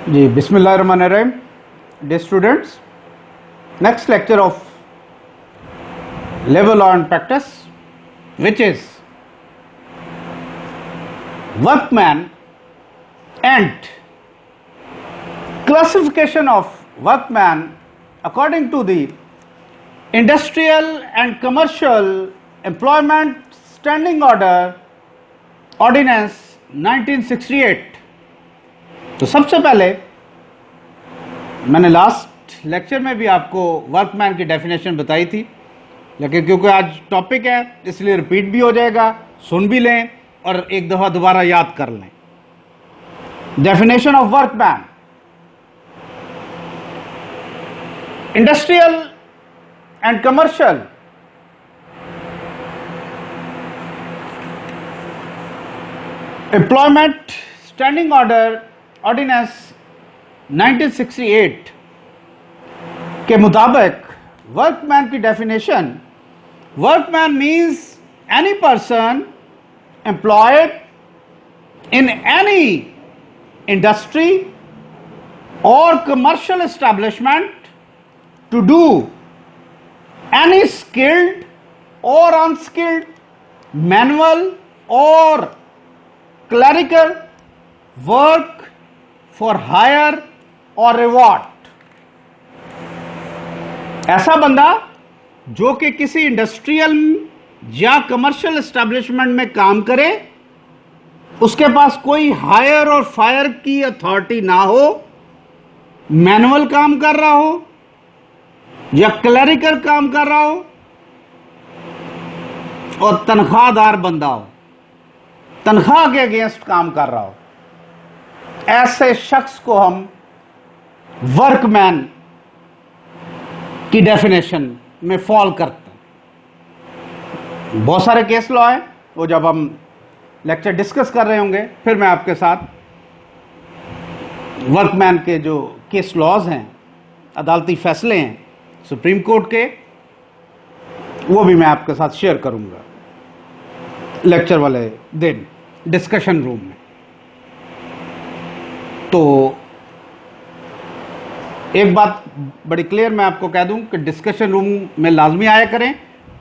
जी बिस्मिल्लाहिर्रहमानिर्रहीम। Dear students, next lecture of level on practice which is workman and classification of workman according to the Industrial and Commercial Employment Standing Order Ordinance 1968। तो सबसे पहले मैंने last lecture में भी आपको workman की definition बताई थी, लेकिन क्योंकि आज टॉपिक है इसलिए रिपीट भी हो जाएगा, सुन भी लें और एक दफा दोबारा याद कर लें। Definition of workman: industrial and commercial employment standing order ordinance 1968 के मुताबिक वर्कमैन की definition: workman means any person employed in any industry or commercial establishment to do any skilled or unskilled manual or clerical work for hire or reward. ऐसा बंदा जो कि किसी industrial या commercial establishment में काम करे, उसके पास कोई हायर और फायर की अथॉरिटी ना हो, मैनुअल काम कर रहा हो या क्लरिकल काम कर रहा हो और तनख्वाहदार बंदा हो, तनख्वाह के अगेंस्ट काम कर रहा हो, ऐसे शख्स को हम वर्कमैन की डेफिनेशन में फॉल करते हैं। बहुत सारे केस लॉ हैं, वो जब हम लेक्चर डिस्कस कर रहे होंगे फिर मैं आपके साथ वर्कमैन के जो केस लॉज हैं, अदालती फैसले हैं सुप्रीम कोर्ट के, वो भी मैं आपके साथ शेयर करूंगा लेक्चर वाले दिन डिस्कशन रूम में। तो एक बात बड़ी क्लियर मैं आपको कह दूं कि डिस्कशन रूम में लाजमी आया करें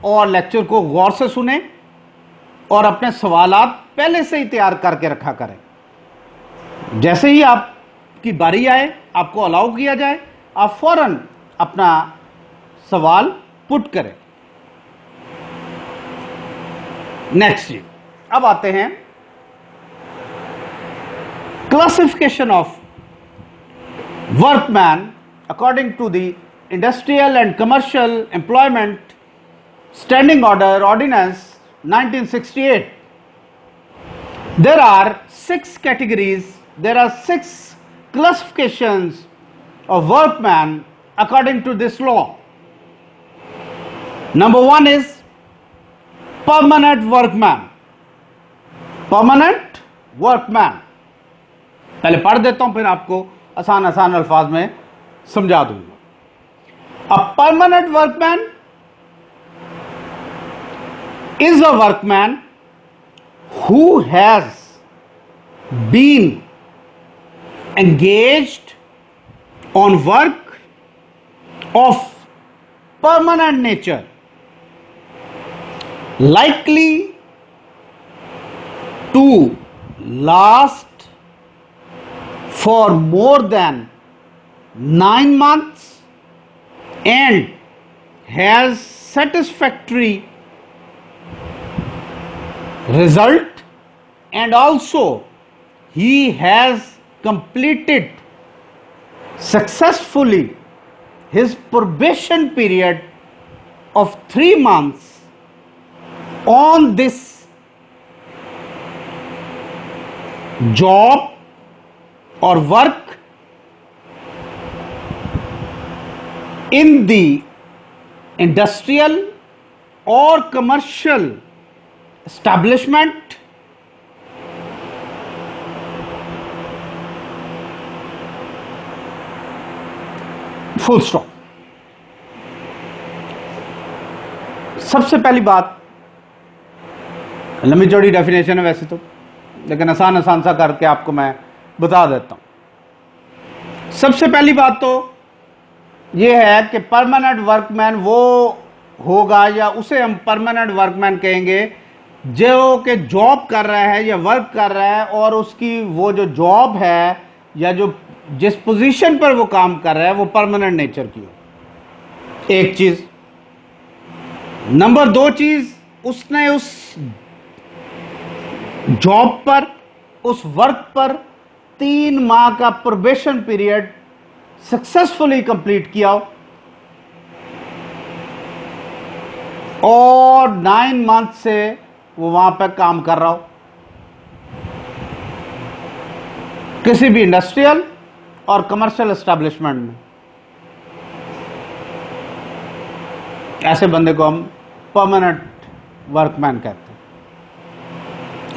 और लेक्चर को गौर से सुने और अपने सवालात पहले से ही तैयार करके रखा करें। जैसे ही आपकी बारी आए, आपको अलाउ किया जाए, आप फौरन अपना सवाल पुट करें। नेक्स्ट जी, अब आते हैं classification of workman according to the Industrial and Commercial Employment Standing Order Ordinance 1968. There are 6 categories, there are 6 classifications of workman according to this law. Number 1 is permanent workman. Permanent workman, पहले पढ़ देता हूं फिर आपको आसान आसान अल्फाज में समझा दूंगा। A permanent workman is a workman who has been engaged on work of permanent nature, likely to last for more than 9 months and has satisfactory result, and also he has completed successfully his probation period of 3 months on this job or work in the industrial or commercial establishment full stop. सबसे पहली बात, लंबी चौड़ी definition है वैसे तो, लेकिन आसान आसान सा करके आपको मैं बता देता हूं। सबसे पहली बात तो यह है कि परमानेंट वर्कमैन वो होगा या उसे हम परमानेंट वर्कमैन कहेंगे जो कि जॉब कर रहा है या वर्क कर रहा है और उसकी वो जो जॉब है या जो जिस पोजीशन पर वो काम कर रहा है वो परमानेंट नेचर की हो। एक चीज। नंबर 2 चीज, उसने उस जॉब पर, उस वर्क पर 3 माह का प्रोबेशन पीरियड सक्सेसफुली कंप्लीट किया हो और 9 मंथ से वो वहां पर काम कर रहा हो किसी भी इंडस्ट्रियल और कमर्शियल एस्टेब्लिशमेंट में। ऐसे बंदे को हम परमानेंट वर्कमैन कहते हैं।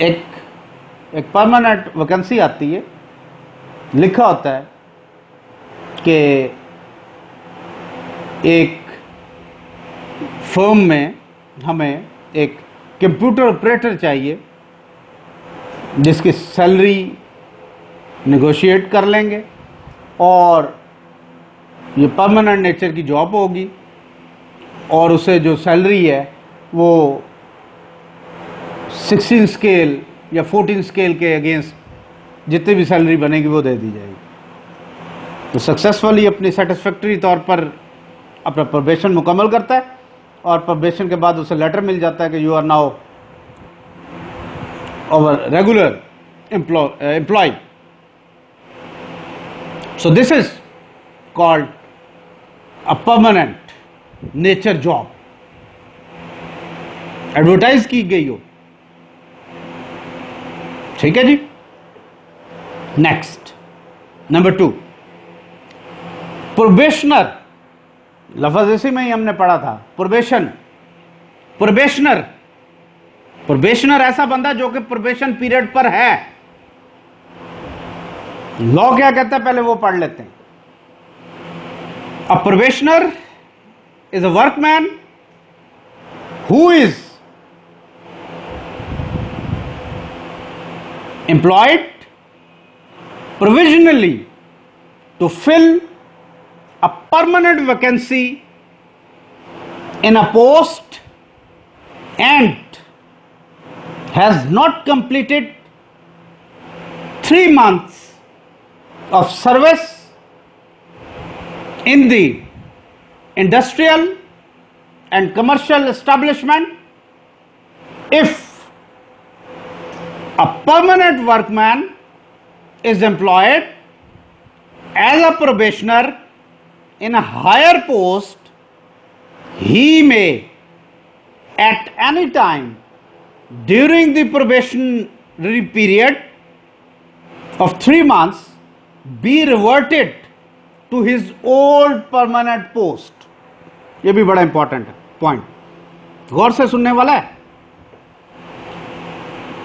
एक परमानेंट वैकेंसी आती है, लिखा होता है कि एक फर्म में हमें एक कंप्यूटर ऑपरेटर चाहिए जिसकी सैलरी नेगोशिएट कर लेंगे और ये परमानेंट नेचर की जॉब होगी और उसे जो सैलरी है वो 16 स्केल या 14 स्केल के अगेंस्ट जितनी भी सैलरी बनेगी वो दे दी जाएगी। तो सक्सेसफुली अपनी सेटिस्फैक्टरी तौर पर अपना प्रोबेशन मुकम्मल करता है और प्रोबेशन के बाद उसे लेटर मिल जाता है कि you are now our regular employ. So this is called a permanent nature job, advertise की गई हो। ठीक है जी। Next, number 2, probationer. लफ्ज इसी में ही हमने पढ़ा था, प्रोबेशन, प्रोबेशनर। प्रोबेशनर ऐसा बंदा जो कि प्रोबेशन पीरियड पर है। लॉ क्या कहता है पहले वो पढ़ लेते हैं। अ probationer is a workman who is employed provisionally to fill a permanent vacancy in a post and has not completed 3 months of service in the industrial and commercial establishment. If a permanent workman is employed as a probationer in a higher post, he may at any time during the probationary period of 3 months be reverted to his old permanent post. ये भी बड़ा important है point, गौर से सुनने वाला है।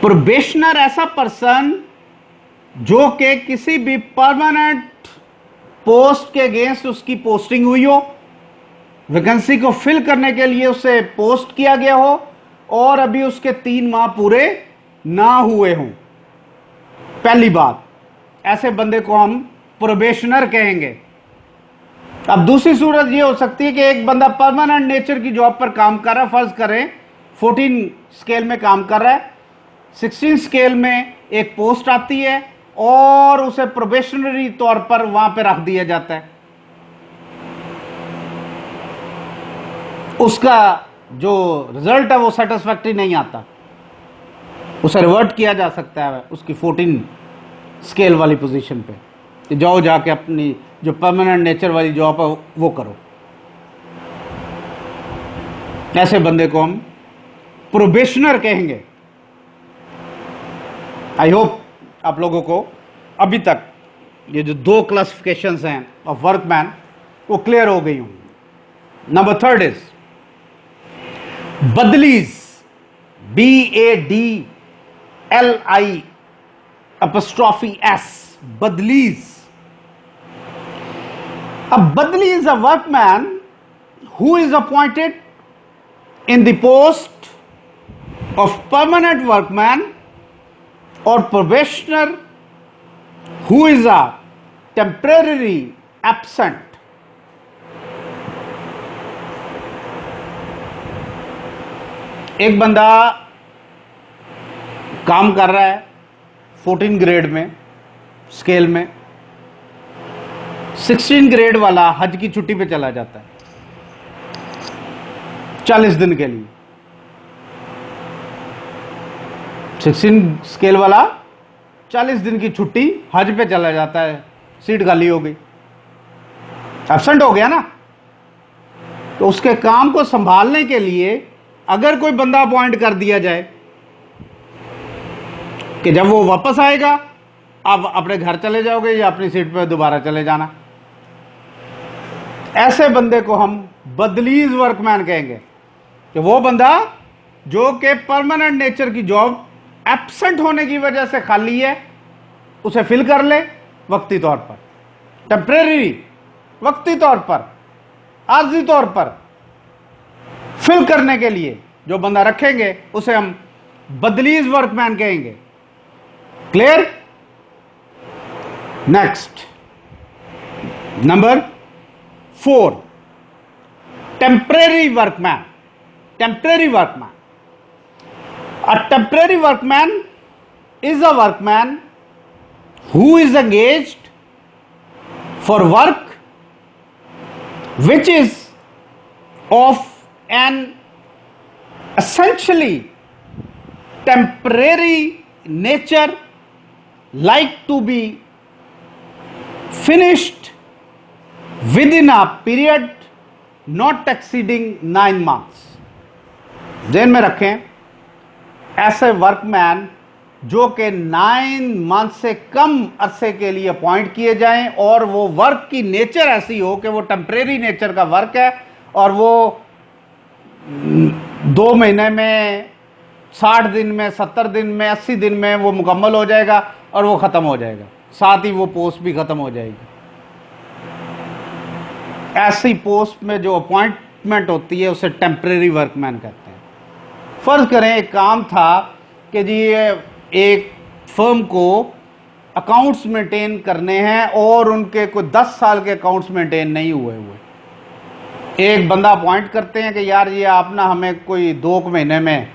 Probationer ऐसा person जो कि किसी भी परमानेंट पोस्ट के अगेंस्ट उसकी पोस्टिंग हुई हो, वैकेंसी को फिल करने के लिए उसे पोस्ट किया गया हो और अभी उसके 3 माह पूरे ना हुए हों। पहली बात, ऐसे बंदे को हम प्रोबेशनर कहेंगे। अब दूसरी सूरत यह हो सकती है कि एक बंदा परमानेंट नेचर की जॉब पर काम कर रहा है, फर्ज करें 14 स्केल में काम कर रहा है, 16 स्केल में एक पोस्ट आती है और उसे प्रोबेशनरी तौर पर वहां पर रख दिया जाता है। उसका जो रिजल्ट है वो सेटिस्फैक्टरी नहीं आता, उसे रिवर्ट किया जा सकता है उसकी 14 स्केल वाली पोजीशन पे, कि जाओ जाके अपनी जो परमानेंट नेचर वाली जॉब है वो करो। ऐसे बंदे को हम प्रोबेशनर कहेंगे। आई होप आप लोगों को अभी तक ये जो 2 क्लासिफिकेशंस हैं ऑफ वर्कमैन वो क्लियर हो गई होंगी। Number 3 is badlis, BADLI', badlis. A badli is a workman who is appointed in the post of permanent workman or probationer who is a temporarily absent. एक बंदा काम कर रहा है 14 ग्रेड में स्केल में, 16 ग्रेड वाला हज की छुट्टी पे चला जाता है 40 दिन के लिए। 16 स्केल वाला 40 दिन की छुट्टी हज पे चला जाता है, सीट खाली हो गई, एब्सेंट हो गया ना। तो उसके काम को संभालने के लिए अगर कोई बंदा अपॉइंट कर दिया जाए कि जब वो वापस आएगा आप अपने घर चले जाओगे या अपनी सीट पर दोबारा चले जाना, ऐसे बंदे को हम बदलीज वर्कमैन कहेंगे कि वो बंदा जो कि परमानेंट नेचर की जॉब एब्सेंट होने की वजह से खाली है उसे फिल कर ले वक्ती तौर पर, टेम्परेरी वक्ती तौर पर, आर्जी तौर पर फिल करने के लिए जो बंदा रखेंगे उसे हम बदलीज वर्कमैन कहेंगे। Clear? Next, number 4, temporary workman. Temporary workman, a temporary workman is a workman who is engaged for work which is of an essentially temporary nature, like to be finished within a period not exceeding 9 months। ध्यान में रखें, ऐसे workman जो कि 9 month से कम अरसे के लिए अपॉइंट किए जाएं और वो वर्क की नेचर ऐसी हो कि वो टेम्परेरी नेचर का वर्क है और वो 2 महीने में, 60 दिन में, 70 दिन में, 80 दिन में वो मुकम्मल हो जाएगा और वो ख़त्म हो जाएगा, साथ ही वो पोस्ट भी ख़त्म हो जाएगी। ऐसी पोस्ट में जो अपॉइंटमेंट होती है उसे टेम्परेरी वर्कमैन कहते हैं। फर्ज करें एक काम था कि जी एक फर्म को अकाउंट्स मेंटेन करने हैं और उनके कोई 10 साल के अकाउंट्स मेंटेन नहीं हुए। एक बंदा अपॉइंट करते हैं कि यार ये आप ना हमें कोई 2 महीने में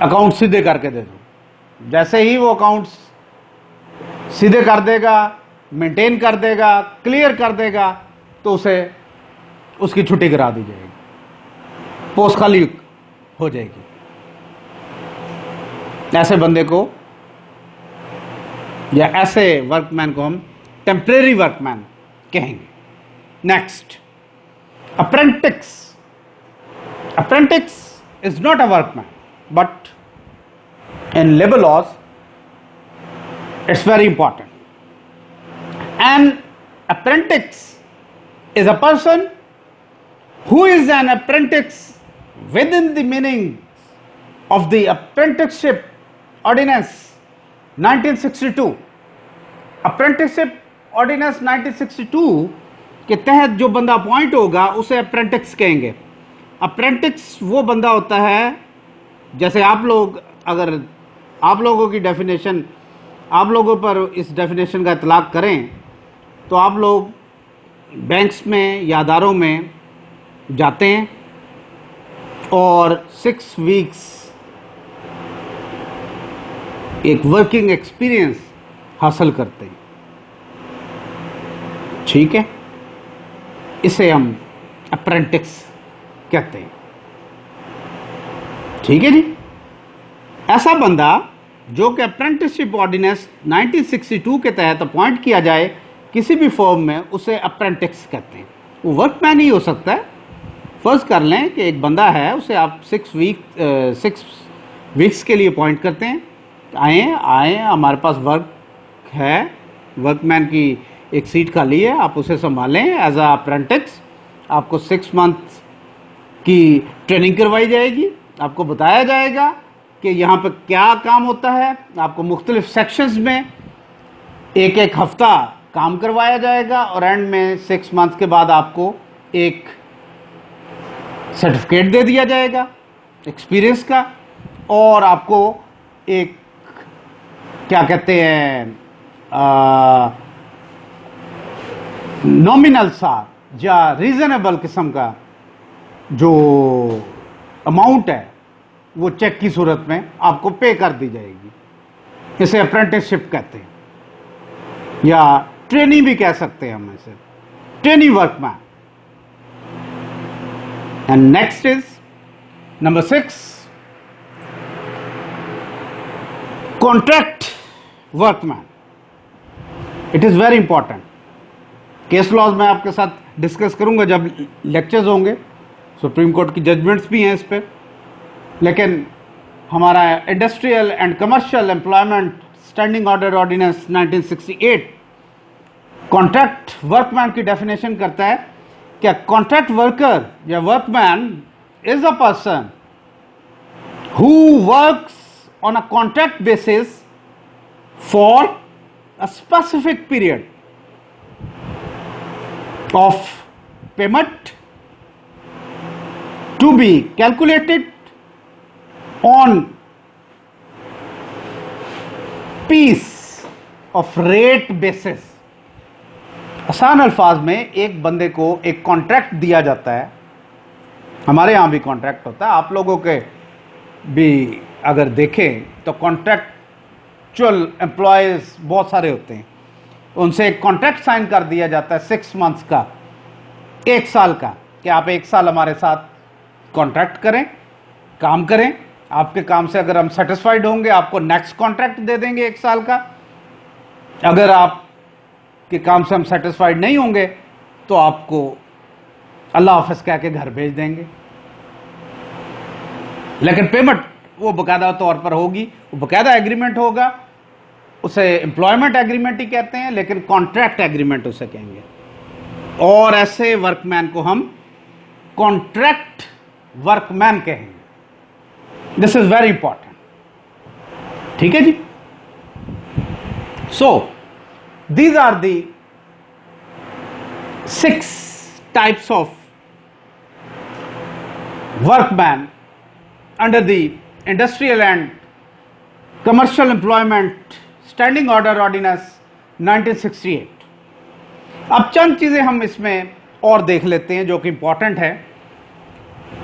अकाउंट सीधे करके दे दो। जैसे ही वो अकाउंट्स सीधे कर देगा, मेंटेन कर देगा, क्लियर कर देगा, तो उसे उसकी छुट्टी करा दी जाएगी, पोस्ट खाली हो जाएगी। ऐसे बंदे को या ऐसे वर्कमैन को हम टेम्परेरी वर्कमैन कहेंगे। Next, apprentice. Apprentice is not a workman but in labour laws it's very important. An apprentice is a person who is an apprentice within the meaning of the Apprenticeship Ordinance 1962। Apprenticeship Ordinance 1962 के तहत जो बंदा appoint होगा उसे apprentice कहेंगे। Apprentice वो बंदा होता है, जैसे आप लोग, अगर आप लोगों की डेफिनेशन, आप लोगों पर इस डेफिनेशन का इतलाक करें तो आप लोग बैंक्स में या अदारों में जाते हैं और 6 वीक्स एक वर्किंग एक्सपीरियंस हासिल करते हैं। ठीक है, इसे हम अप्रेंटिस कहते हैं। ठीक है जी। ऐसा बंदा जो कि अप्रेंटिसशिप ऑर्डिनेंस 1962 के तहत अपॉइंट किया जाए किसी भी फॉर्म में, उसे अप्रेंटिस कहते हैं। वो वर्कमैन ही हो सकता है। फर्ज कर लें कि एक बंदा है, उसे आप 6 वीक्स के लिए अपॉइंट करते हैं, आए हमारे पास वर्क है, वर्कमैन की एक सीट खाली है, आप उसे संभालें एज अ अप्रेंटिस। आपको 6 मंथ की ट्रेनिंग करवाई जाएगी, आपको बताया जाएगा कि यहाँ पर क्या काम होता है, आपको मुख्तलिफ सेक्शंस में एक हफ्ता काम करवाया जाएगा और एंड में 6 मंथ के बाद आपको एक सर्टिफिकेट दे दिया जाएगा एक्सपीरियंस का, और आपको एक क्या कहते हैं, नॉमिनल सा या रीजनेबल किस्म का जो अमाउंट है वो चेक की सूरत में आपको पे कर दी जाएगी। इसे अप्रेंटिसशिप कहते हैं या ट्रेनी भी कह सकते हैं हम इसे, trainee workman. And next is number 6, contract workman. It is very important. Case laws में आपके साथ डिस्कस करूंगा जब लेक्चर्स होंगे, सुप्रीम कोर्ट की जजमेंट्स भी हैं इस पे, लेकिन हमारा industrial and commercial employment standing order ordinance 1968 contract workman की डेफिनेशन करता है कि कॉन्ट्रैक्ट वर्कर या workman is a person who works on a contract basis for a specific period of payment to be calculated on piece of rate basis। आसान अल्फाज में एक बंदे को एक कॉन्ट्रैक्ट दिया जाता है, हमारे यहां भी कॉन्ट्रैक्ट होता है, आप लोगों के भी अगर देखें तो कॉन्ट्रैक्चुअल एम्प्लॉयज बहुत सारे होते हैं, उनसे एक कॉन्ट्रैक्ट साइन कर दिया जाता है 6 मंथ्स का, 1 साल का, कि आप 1 साल हमारे साथ कॉन्ट्रैक्ट करें, काम करें, आपके काम से अगर हम सेटिस्फाइड होंगे आपको नेक्स्ट कॉन्ट्रैक्ट दे देंगे 1 साल का, अगर आप के काम से हम सेटिस्फाइड नहीं होंगे तो आपको अल्लाह हाफिज कह के घर भेज देंगे। लेकिन पेमेंट वो बकायदा तौर पर होगी, वो बकायदा एग्रीमेंट होगा, उसे एम्प्लॉयमेंट एग्रीमेंट ही कहते हैं, लेकिन कॉन्ट्रैक्ट एग्रीमेंट उसे कहेंगे। और ऐसे वर्कमैन को हम कॉन्ट्रैक्ट वर्कमैन कहेंगे। दिस इज वेरी इंपॉर्टेंट, ठीक है जी। So these are the 6 types of workman under the industrial and commercial employment standing order ordinance 1968। अब चंद चीजें हम इसमें और देख लेते हैं जो कि इंपॉर्टेंट है।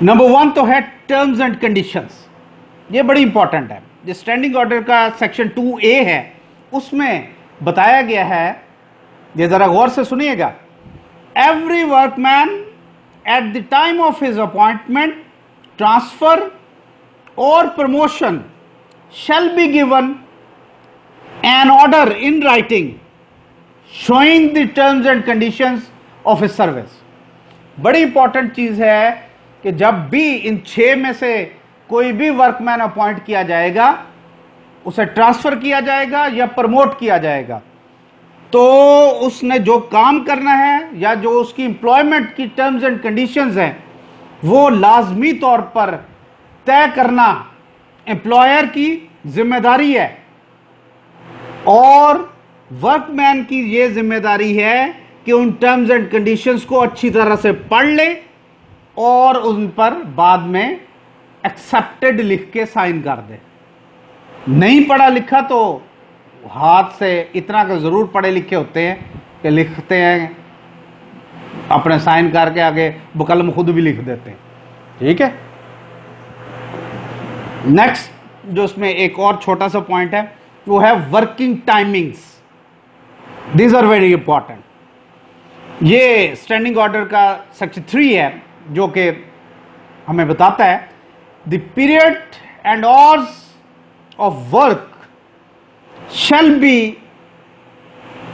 नंबर 1 तो है टर्म्स एंड कंडीशंस, ये बड़ी इंपॉर्टेंट है। जो स्टैंडिंग ऑर्डर का सेक्शन 2A है उसमें बताया गया है, ये जरा गौर से सुनिएगा, every workman at the time of his appointment, transfer और promotion shall be given an order in writing showing the terms and conditions of his service। बड़ी इंपॉर्टेंट चीज है कि जब भी इन 6 में से कोई भी वर्कमैन अपॉइंट किया जाएगा, उसे ट्रांसफर किया जाएगा या प्रमोट किया जाएगा, तो उसने जो काम करना है या जो उसकी एम्प्लॉयमेंट की टर्म्स एंड कंडीशंस हैं वो लाजमी तौर पर तय करना एम्प्लॉयर की जिम्मेदारी है, और वर्कमैन की यह जिम्मेदारी है कि उन टर्म्स एंड कंडीशंस को अच्छी तरह से पढ़ ले और उन पर बाद में एक्सेप्टेड लिख के साइन कर दे। नहीं पढ़ा लिखा तो हाथ से इतना का जरूर पढ़े लिखे होते हैं कि लिखते हैं, अपने साइन करके आगे बकलम खुद भी लिख देते हैं, ठीक है। नेक्स्ट जो उसमें एक और छोटा सा पॉइंट है वो है working timings. These are very important. ये स्टैंडिंग ऑर्डर का सेक्शन 3 है जो कि हमें बताता है the period and hours of work shall be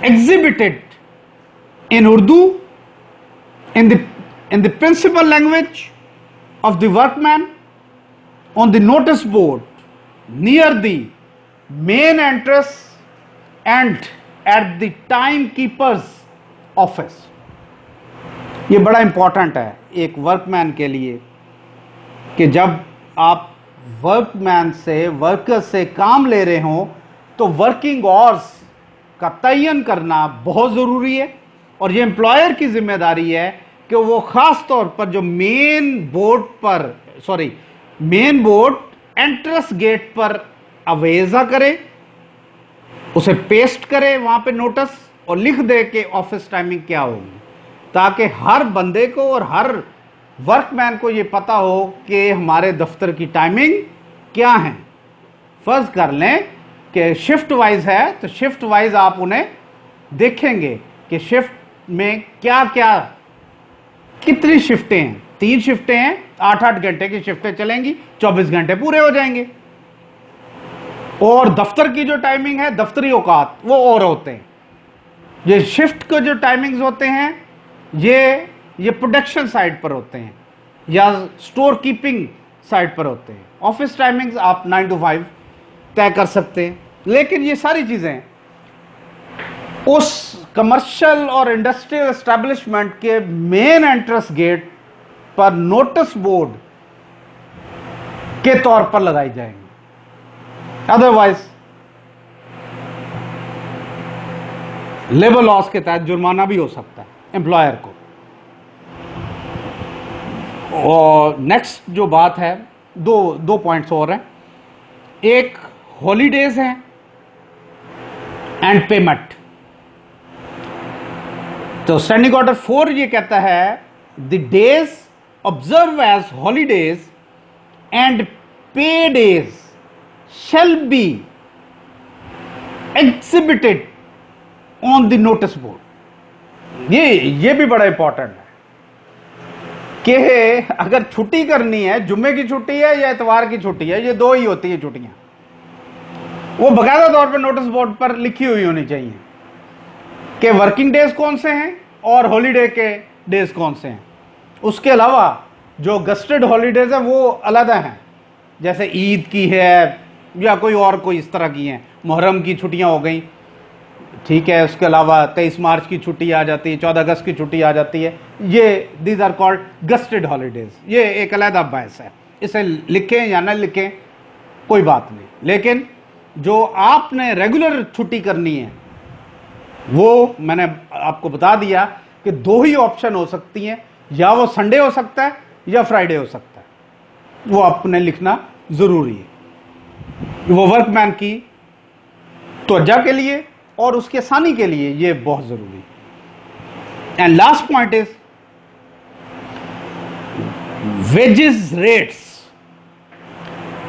exhibited in Urdu in the principal language of the workman on the notice board near the main entrance and at the timekeeper's office। ये बड़ा important है एक workman के लिए कि जब आप workman से, वर्कर से काम ले रहे हो तो वर्किंग आवर्स का तयन करना बहुत जरूरी है, और ये एम्प्लॉयर की जिम्मेदारी है कि वो खास तौर पर जो मेन बोर्ड एंट्रेंस गेट पर अवेजा करे उसे पेस्ट करे वहां पे नोटिस और लिख दे कि ऑफिस टाइमिंग क्या होगी, ताकि हर बंदे को और हर वर्कमैन को ये पता हो कि हमारे दफ्तर की टाइमिंग क्या है। फर्ज कर लें कि शिफ्ट वाइज है, तो शिफ्ट वाइज आप उन्हें देखेंगे कि शिफ्ट में क्या क्या, कितनी शिफ्टें हैं। 3 शिफ्टें हैं, 8-8 घंटे की शिफ्टें चलेंगी, 24 घंटे पूरे हो जाएंगे। और दफ्तर की जो टाइमिंग है, दफ्तरी औकात वो और होते हैं। ये शिफ्ट के जो टाइमिंग्स होते हैं ये प्रोडक्शन साइड पर होते हैं या स्टोर कीपिंग साइड पर होते हैं। ऑफिस टाइमिंग्स आप 9 to 5 तय कर सकते हैं, लेकिन ये सारी चीजें उस कमर्शियल और इंडस्ट्रियल एस्टेब्लिशमेंट के मेन एंट्रेंस गेट पर नोटिस बोर्ड के तौर पर लगाई जाएंगी। अदरवाइज लेबर लॉस के तहत जुर्माना भी हो सकता है एम्प्लॉयर को। और नेक्स्ट जो बात है, दो पॉइंट्स और हैं। एक हॉलीडेज हैं एंड पेमेंट। तो स्टैंडिंग ऑर्डर 4 ये कहता है the days observe as holidays and pay days shall be exhibited on the notice board। ये भी बड़ा इंपॉर्टेंट है कि अगर छुट्टी करनी है, जुम्मे की छुट्टी है या इतवार की छुट्टी है, ये 2 ही होती है छुट्टियां, वो बाकायदा तौर पर नोटिस बोर्ड पर लिखी हुई होनी चाहिए कि वर्किंग डेज कौन से हैं और हॉलीडे के डेज कौन से हैं। उसके अलावा जो गस्टेड हॉलीडेज है वो अलग हैं, जैसे ईद की है या कोई इस तरह की हैं, मुहर्रम की छुट्टियां हो गई, ठीक है। उसके अलावा 23 मार्च की छुट्टी आ जाती है, 14 अगस्त की छुट्टी आ जाती है, ये these are called gazetted holidays. ये एक अलग बहस है, इसे लिखें या न लिखें कोई बात नहीं, लेकिन जो आपने रेगुलर छुट्टी करनी है वो मैंने आपको बता दिया कि 2 ही ऑप्शन हो सकती हैं, या वो संडे हो सकता है या फ्राइडे हो सकता है। वो आपने लिखना जरूरी है, वो वर्कमैन की त्वचा के लिए और उसकी आसानी के लिए ये बहुत जरूरी है। And last point is wages rates.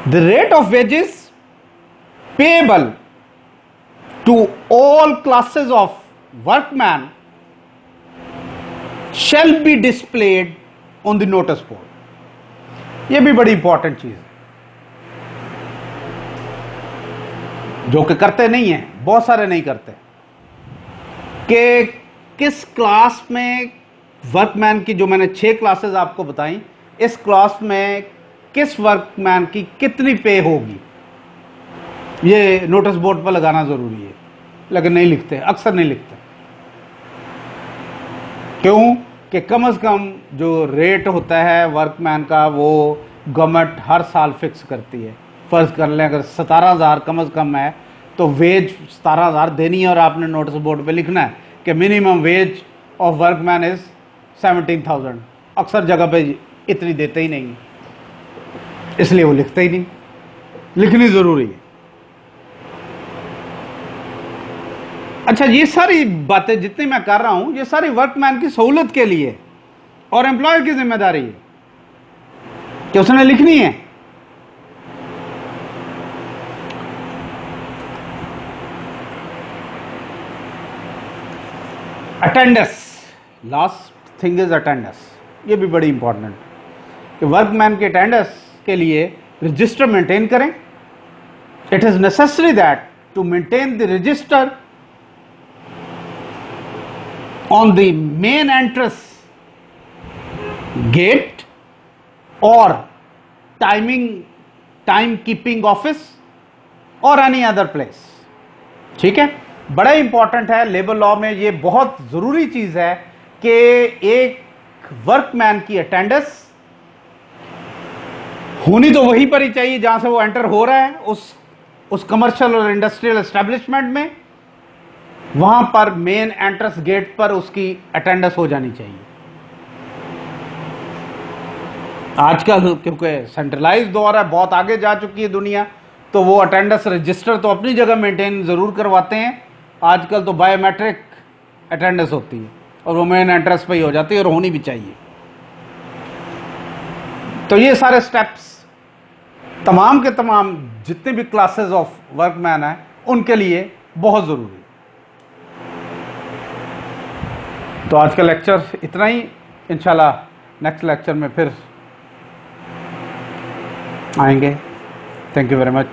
The rate of wages payable to all classes of workman shall be displayed on the notice board। ये भी बड़ी इंपॉर्टेंट चीज है जो कि करते नहीं है, बहुत सारे नहीं करते, कि किस क्लास में वर्कमैन की, जो मैंने 6 क्लासेस आपको बताई, इस क्लास में किस वर्कमैन की कितनी पे होगी, ये नोटिस बोर्ड पर लगाना जरूरी है, लेकिन नहीं लिखते, अक्सर नहीं लिखते। क्यों? कि कम से कम जो रेट होता है वर्कमैन का वो गवर्नमेंट हर साल फिक्स करती है। फर्ज कर लें अगर 17,000 कम से कम है तो वेज 17,000 देनी है, और आपने नोटिस बोर्ड पे लिखना है कि minimum ways of workman is 17,000। अक्सर जगह पे इतनी देते ही नहीं, इसलिए वो लिखते ही नहीं, लिखनी जरूरी है। अच्छा, ये सारी बातें जितनी मैं कर रहा हूं, ये सारी वर्कमैन की सहूलत के लिए और एम्प्लॉयर की जिम्मेदारी है कि उसने लिखनी है। Attendance, last thing is attendance. ये भी बड़ी इंपॉर्टेंट है कि वर्कमैन के अटेंडेंस के लिए रजिस्टर मेंटेन करें। It is necessary that to maintain the register on the main entrance gate or time keeping office or any other place। ठीक है, बड़ा इंपॉर्टेंट है। लेबर लॉ में ये बहुत जरूरी चीज है कि एक वर्कमैन की अटेंडेंस होनी तो वहीं पर ही चाहिए जहां से वो एंटर हो रहा है, उस कमर्शियल और इंडस्ट्रियल एस्टेब्लिशमेंट में, वहां पर मेन एंट्रेंस गेट पर उसकी अटेंडेंस हो जानी चाहिए। आजकल क्योंकि सेंट्रलाइज दौर है, बहुत आगे जा चुकी है दुनिया, तो वो अटेंडेंस रजिस्टर तो अपनी जगह मेंटेन ज़रूर करवाते हैं। आजकल तो बायोमेट्रिक अटेंडेंस होती है और वो मेन एंट्रेंस पे ही हो जाती है और होनी भी चाहिए। तो ये सारे स्टेप्स तमाम के तमाम जितने भी क्लासेस ऑफ वर्कमैन हैं उनके लिए बहुत ज़रूरी है। तो आज का लेक्चर इतना ही, इंशाल्लाह नेक्स्ट लेक्चर में फिर आएंगे। Thank you very much.